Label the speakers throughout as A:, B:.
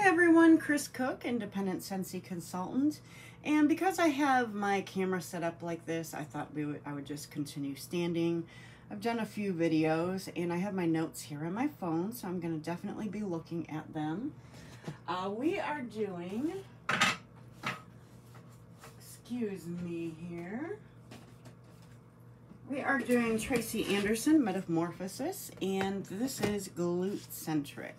A: everyone, Chris Cook, Independent Sensei Consultant. And because I have my camera set up like this, I thought I would just continue standing. I've done a few videos and I have my notes here on my phone, so I'm going to definitely be looking at them. We are doing, excuse me here, we are doing Tracy Anderson Metamorphosis, and this is Glutecentric.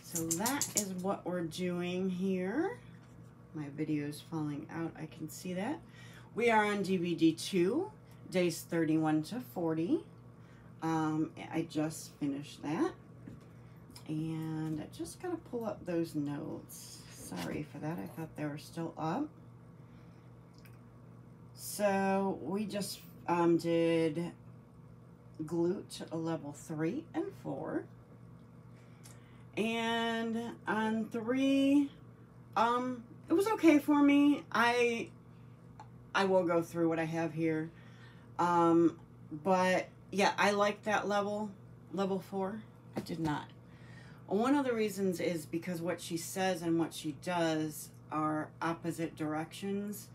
A: So that is what we're doing here. My video is falling out, I can see that. We are on DVD 2, days 31 to 40. I just finished that. And I just gotta pull up those notes. Sorry for that, I thought they were still up. So we just did glute level 3 and 4. And on 3, it was okay for me. I will go through what I have here. But yeah, I like that level 4. I did not. One of the reasons is because what she says and what she does are opposite directions.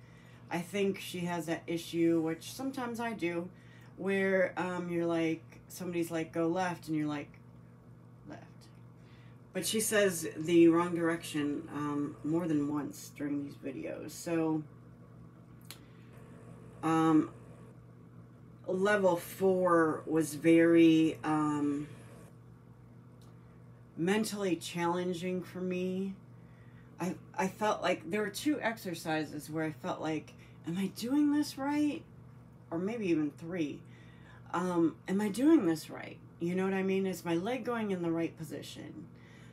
A: I think she has that issue, which sometimes I do, where you're like, somebody's like, go left, and you're like, left. But she says the wrong direction more than once during these videos. So level 4 was very mentally challenging for me. I felt like there were 2 exercises where I felt like, am I doing this right? Or maybe even 3. Am I doing this right? You know what I mean? Is my leg going in the right position?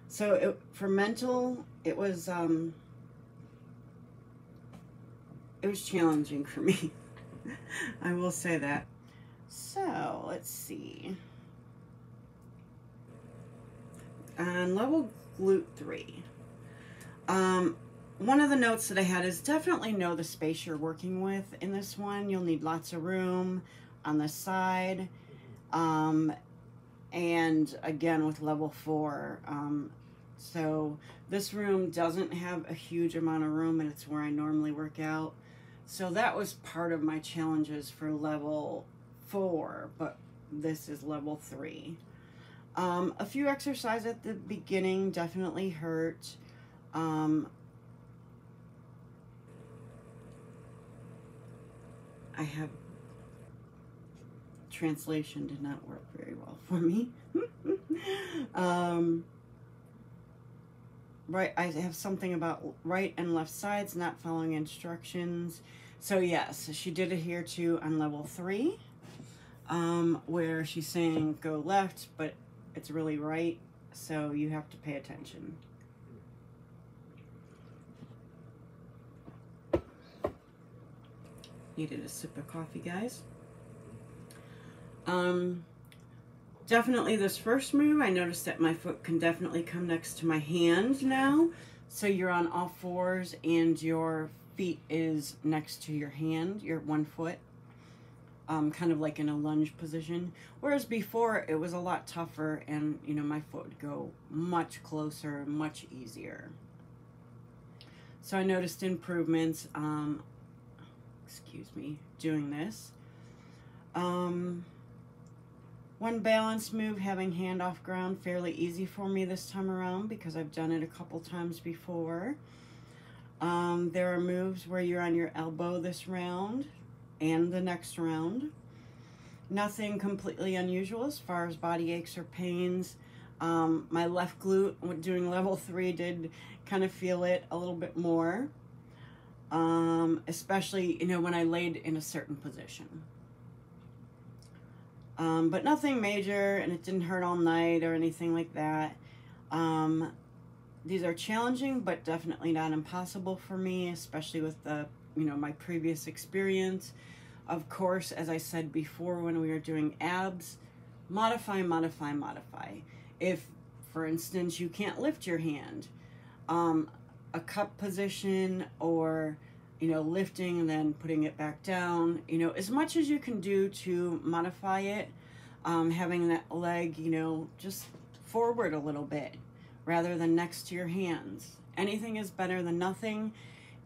A: So for mental, it was challenging for me. I will say that. So let's see. On level glute 3, one of the notes that I had is definitely know the space you're working with in this one. You'll need lots of room on the side. And again, with level 4, so this room doesn't have a huge amount of room, and it's where I normally work out. So that was part of my challenges for level 4, but this is level 3. A few exercises at the beginning definitely hurt. I have, translation did not work very well for me. Right, I have something about right and left sides not following instructions. So yes, she did adhere to on level 3, where she's saying go left, but it's really right, so you have to pay attention. Needed a sip of coffee, guys. Definitely this first move, I noticed that my foot can definitely come next to my hand now. So you're on all 4s and your feet is next to your hand, your one foot, kind of like in a lunge position. Whereas before it was a lot tougher, and you know, my foot would go much closer, much easier. So I noticed improvements, excuse me, doing this. One balance move, having hand off ground, fairly easy for me this time around because I've done it a couple times before. There are moves where you're on your elbow this round and the next round. Nothing completely unusual as far as body aches or pains. My left glute, doing level 3, did kind of feel it a little bit more. Especially, you know, when I laid in a certain position. But nothing major, and it didn't hurt all night or anything like that. These are challenging, but definitely not impossible for me, especially with the, you know, my previous experience. Of course, as I said before when we were doing abs, modify, modify, modify. If, for instance, you can't lift your hand, a cup position, or, you know, lifting and then putting it back down, you know, as much as you can do to modify it, having that leg, you know, just forward a little bit, rather than next to your hands. Anything is better than nothing.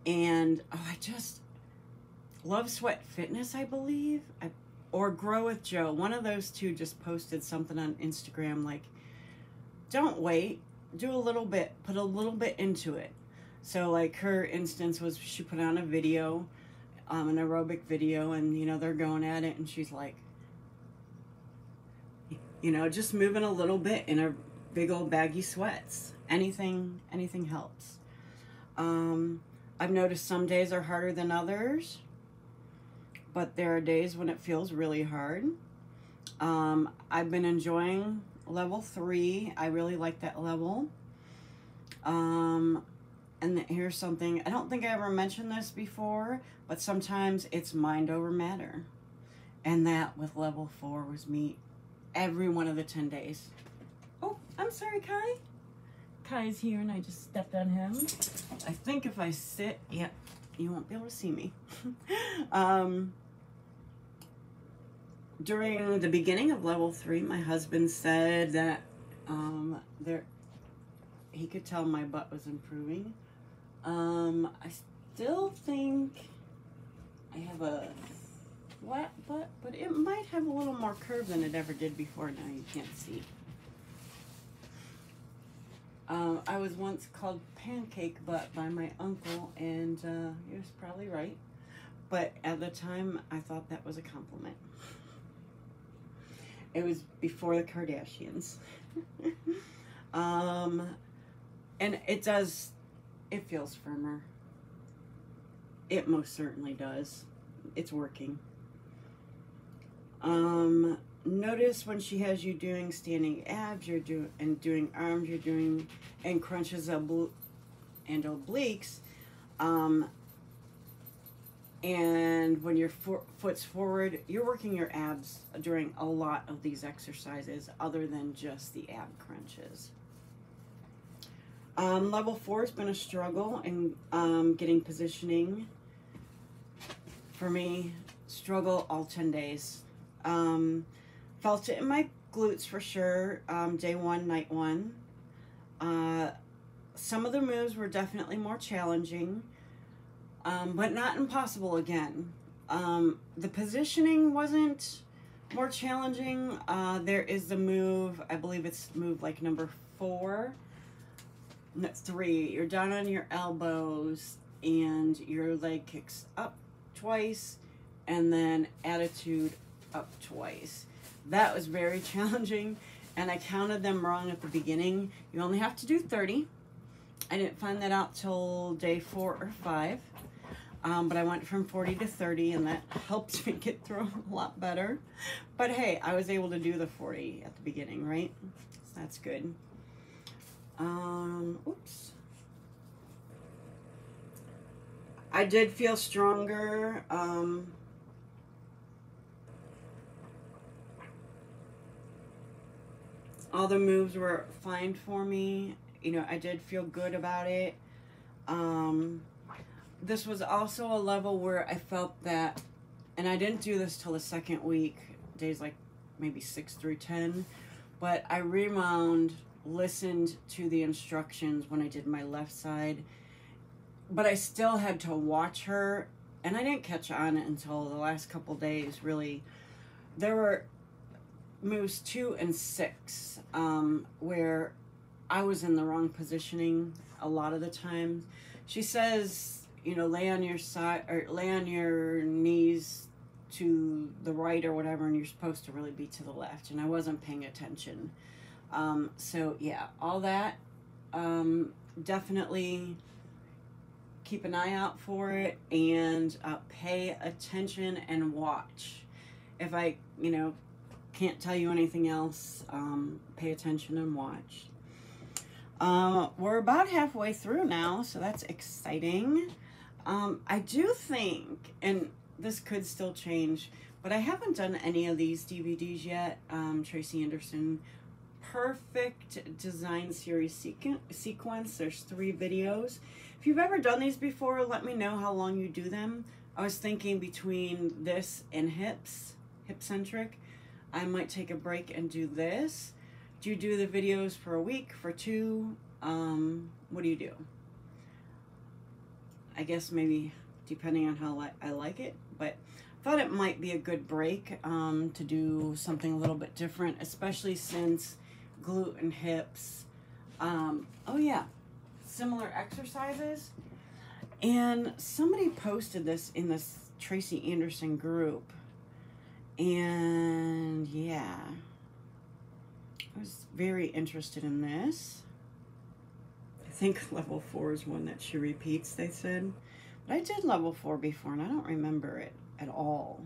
A: And I just love Sweat Fitness, I believe, or Grow with Joe. One of those two just posted something on Instagram like, don't wait, do a little bit, put a little bit into it. So like her instance was she put on a video, an aerobic video, and you know, they're going at it and she's like, you know, just moving a little bit in her big old baggy sweats. Anything helps. I've noticed some days are harder than others, but there are days when it feels really hard. I've been enjoying level 3. I really like that level. And here's something, I don't think I ever mentioned this before, but sometimes it's mind over matter. And that with level 4 was me every one of the 10 days. Oh, I'm sorry, Kai. Kai's here and I just stepped on him. I think if I sit, yeah, you won't be able to see me. During the beginning of level 3, my husband said that he could tell my butt was improving. I still think I have a flat butt, but it might have a little more curve than it ever did before. Now you can't see. I was once called pancake butt by my uncle, and he was probably right. But at the time, I thought that was a compliment. It was before the Kardashians. And it feels firmer. It most certainly does. It's working. Notice when she has you doing standing abs, you're doing arms, you're doing and crunches and obliques, and when your foot's forward, you're working your abs during a lot of these exercises other than just the ab crunches. Level 4 has been a struggle in getting positioning. For me, struggle all 10 days. Felt it in my glutes for sure, day 1, night 1. Some of the moves were definitely more challenging, but not impossible again. The positioning wasn't more challenging. There is the move, I believe it's move like number 4. 3, you're down on your elbows and your leg kicks up twice and then attitude up twice. That was very challenging, and I counted them wrong at the beginning. You only have to do 30. I didn't find that out till day 4 or 5, but I went from 40 to 30, and that helped me get through a lot better. But hey, I was able to do the 40 at the beginning, right? So that's good. Oops. I did feel stronger. All the moves were fine for me. You know, I did feel good about it. This was also a level where I felt that, and I didn't do this till the second week, days like maybe 6 through 10, but I rewound, listened to the instructions when I did my left side, but I still had to watch her, and I didn't catch on until the last couple days, really. There were moves 2 and 6 where I was in the wrong positioning a lot of the time. She says, you know, lay on your side or lay on your knees to the right or whatever, and you're supposed to really be to the left, and I wasn't paying attention. So yeah, all that, definitely keep an eye out for it, and pay attention and watch. If I, you know, can't tell you anything else, pay attention and watch. We're about halfway through now, so that's exciting. I do think, and this could still change, but I haven't done any of these DVDs yet. Tracy Anderson Perfect Design Series Sequence. There's 3 videos. If you've ever done these before, let me know how long you do them. I was thinking between this and Hip-centric, I might take a break and do this. Do you do the videos for a week, for 2? what do you do? I guess maybe depending on how I like it, but thought it might be a good break to do something a little bit different, especially since glute and hips. Oh yeah, similar exercises. And somebody posted this in this Tracy Anderson group. And yeah, I was very interested in this. I think level 4 is one that she repeats, they said. But I did level 4 before, and I don't remember it at all.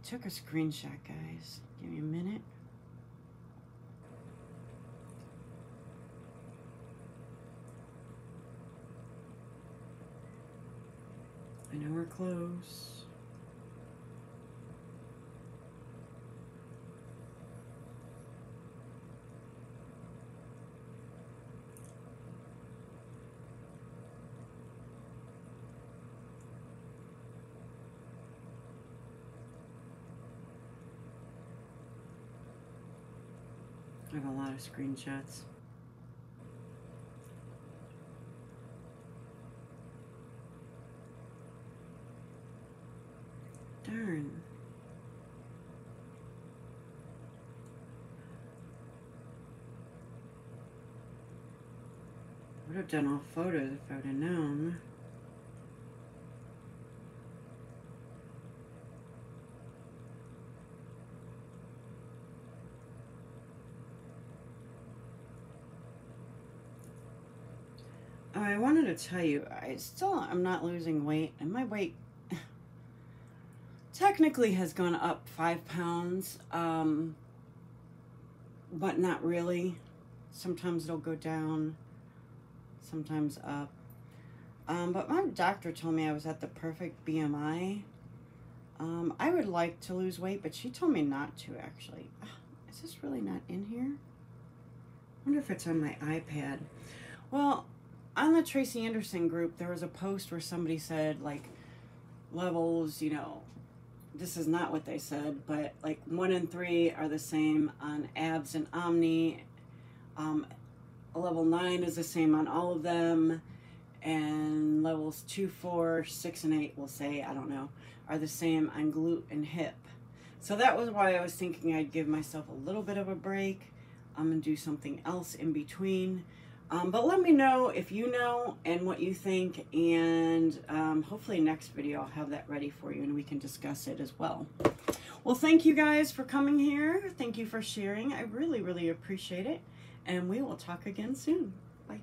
A: I took a screenshot, guys. Give me a minute. I know we're close. I have a lot of screenshots. Darn. Would have done all photos if I would have known. I wanted to tell you, I'm not losing weight, and my weight technically has gone up 5 pounds, but not really. Sometimes it'll go down, sometimes up. But my doctor told me I was at the perfect BMI. I would like to lose weight, but she told me not to, actually. Is this really not in here? I wonder if it's on my iPad. Well, on the Tracy Anderson group, there was a post where somebody said, like, levels, you know, this is not what they said, but like 1 and 3 are the same on abs and omni. Level 9 is the same on all of them, and levels 2, 4, 6, and 8, we'll say, I don't know, are the same on glute and hip. So that was why I was thinking I'd give myself a little bit of a break and do something else in between. But let me know if you know and what you think, and hopefully next video I'll have that ready for you and we can discuss it as well. Well, thank you guys for coming here. Thank you for sharing. I really, really appreciate it. And we will talk again soon. Bye.